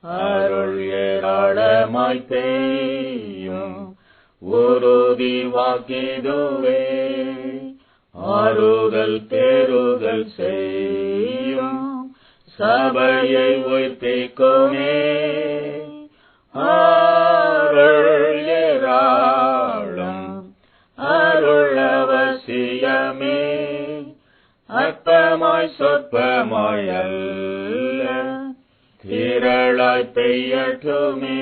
அருள் ஏராளமாய் பெய்யும் உறுதி வாக்கிதுவே. ஆறுதல் தேறுதல் செய்யும் சபையை உயிர்ப்பிக்குமே. அருள் ஏராளம் அருள் அவசியமே. அற்பமாய் சொற்பமாய் அல்ல திரளாய் பெய்யட்டுமே.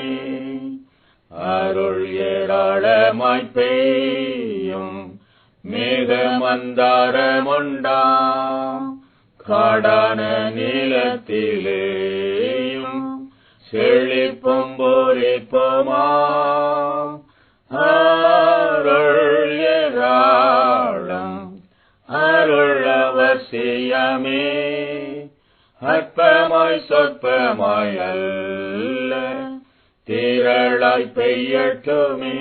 அருள் ஏராளமாய் பெய்யும் மேகமந்தாரமுண்டாம் காடான நிலத்திலேயும் செழிப்பும் பூரிப்புமாம். அருள் ஏராளம் அருள் அவசியமே. அற்பமாய் சொற்பமாய் அல்ல திரளாய் பெய்யட்டுமே.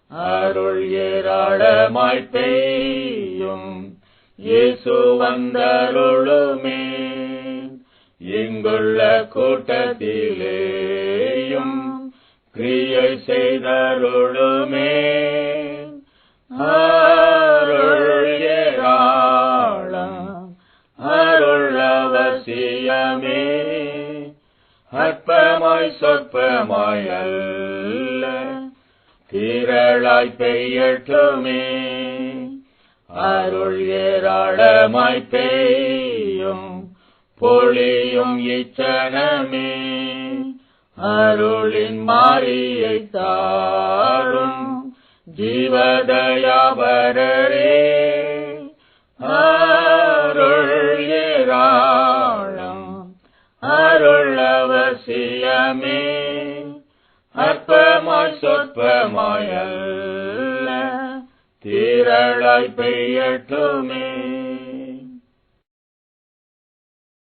அருள் ஏராளமாய் பெய்யும் இயேசு வந்தருளுமே. இங்குள்ள கூட்டத்திலேயும் கிரியை செய்தருளுமே. அருள் ஏராளம் அருள் அவசியமே. அற்பமாய் சொற்பமாய் அல்ல திரளாய் பெய்யட்டுமே. அருள் ஏராளமாய் பெய்யும் பொழியும் இச்சனமே. அருளின் மாரியை தாரும் ஜீவதயாபரரே. அருள் ஏராளம் அருள் அவசியமே. அற்பமாய் சொற்பமாய் அல்ல திரளாய் பெய்யட்டுமே.